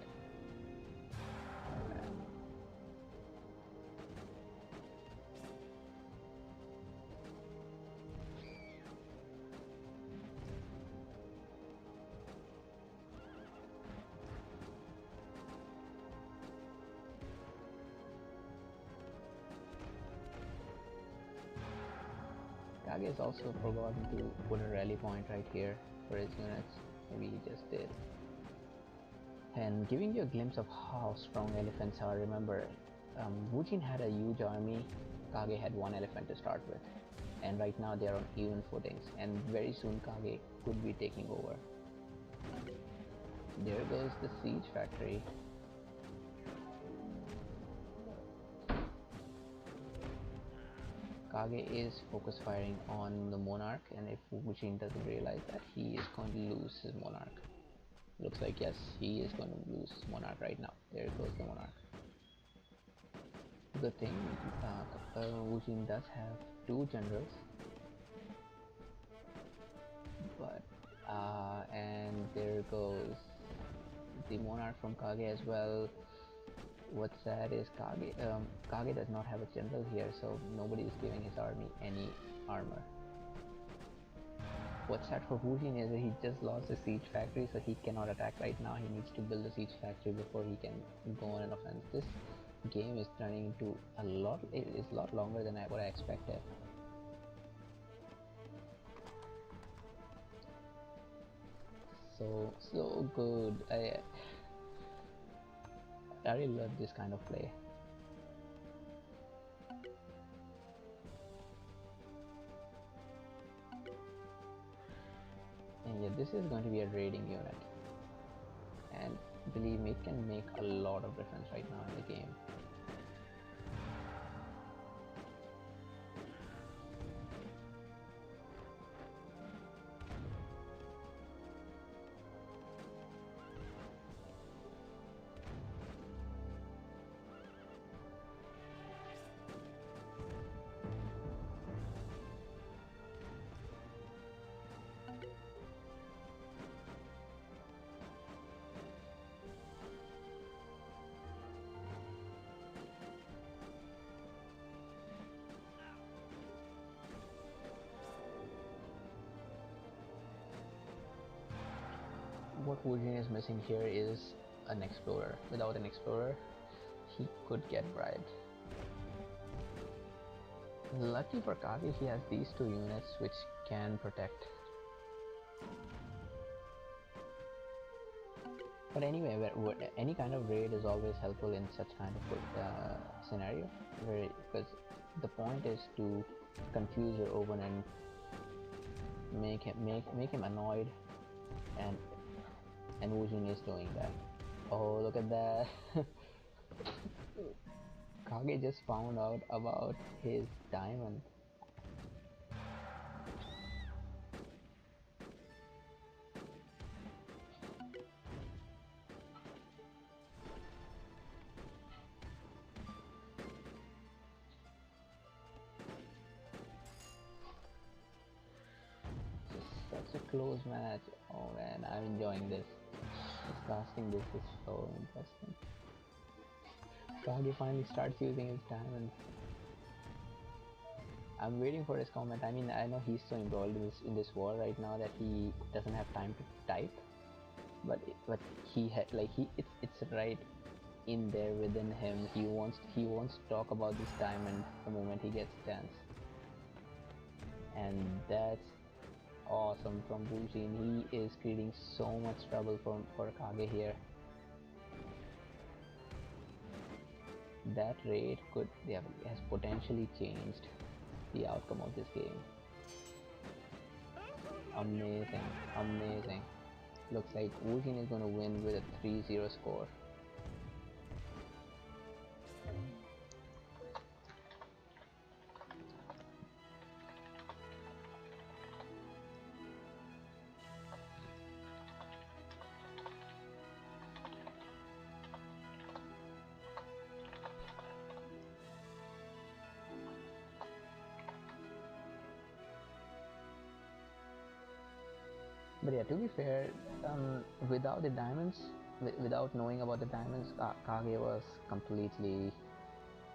Kage has also forgotten to put a rally point right here for his units. Maybe he just did. And giving you a glimpse of how strong elephants are, remember, Wu Jin had a huge army, Kage had 1 elephant to start with. And right now they are on even footings, and very soon Kage could be taking over. There goes the siege factory. Kage is focus firing on the monarch, and if Wu Jin doesn't realize that, he is going to lose his monarch. Looks like yes, he is going to lose his monarch right now. There goes the monarch. Good thing Wu Jin does have 2 generals, but and there goes the monarch from Kage as well. What's sad is Kage does not have a general here, so nobody is giving his army any armor. what's sad for Wujin is that he just lost the siege factory, so he cannot attack right now. He needs to build a siege factory before he can go on an offense. This game is turning into a lot. It is a lot longer than what I expected. So good. I really love this kind of play. And yeah, this is going to be a raiding unit, and believe me, it can make a lot of difference right now in the game. What Wujin is missing here is an explorer. Without an explorer, he could get bribed. Lucky for Kage, he has these two units which can protect. But anyway, any kind of raid is always helpful in such kind of scenario, because the point is to confuse your opponent, make him annoyed, and Wujin is doing that. Oh, look at that! Kage just found out about his diamond. Such a close match. Oh man, I'm enjoying this. Casting this is so interesting. Kage finally starts using his diamond. I'm waiting for his comment. I mean, I know he's so embroiled in this war right now that he doesn't have time to type. But he had it's right in there within him. He wants to talk about this diamond the moment he gets a chance. And that's awesome from Wujin. He is creating so much trouble for Kage here. That raid has potentially changed the outcome of this game. Amazing, amazing. Looks like Wujin is going to win with a 3-0 score. But yeah, to be fair, without the diamonds, without knowing about the diamonds, Kage was completely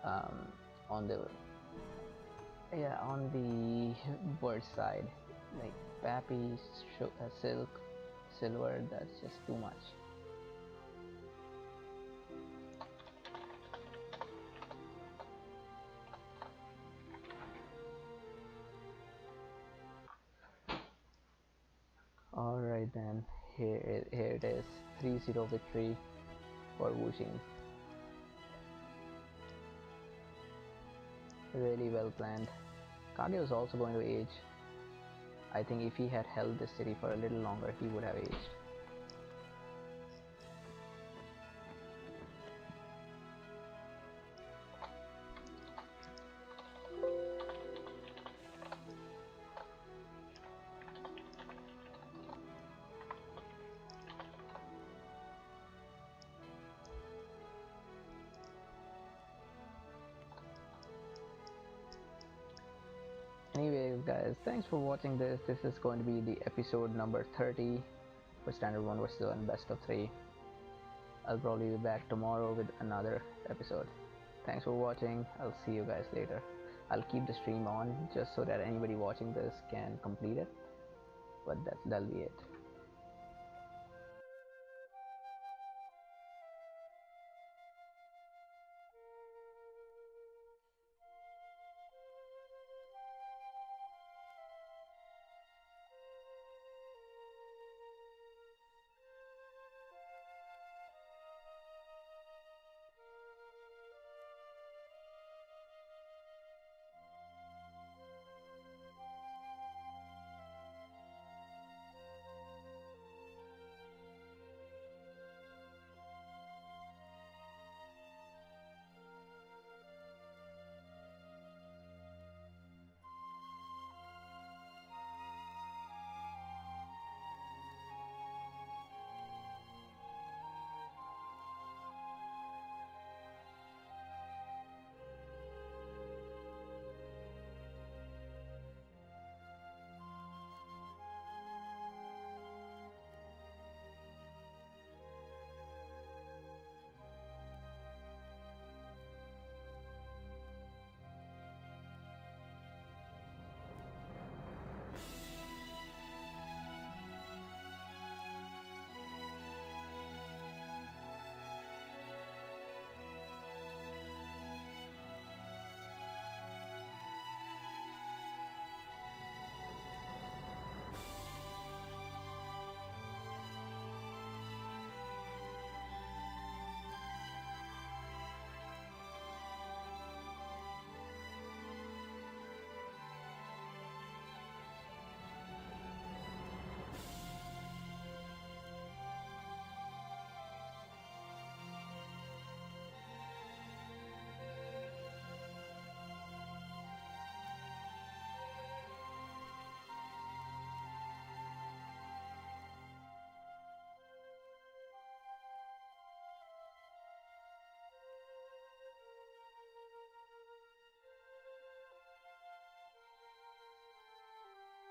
um, on the bird side. Like Pappy, Silk, Silver, that's just too much. Alright then, here it is, 3-0 victory for Wujin. Really well planned. Kage was also going to age. I think if he had held this city for a little longer, he would have aged. Anyways guys, thanks for watching this. This is going to be the episode number 30 for Standard 1 vs 1 Best of 3. I'll probably be back tomorrow with another episode. Thanks for watching. I'll see you guys later. I'll keep the stream on just so that anybody watching this can complete it. but that'll be it.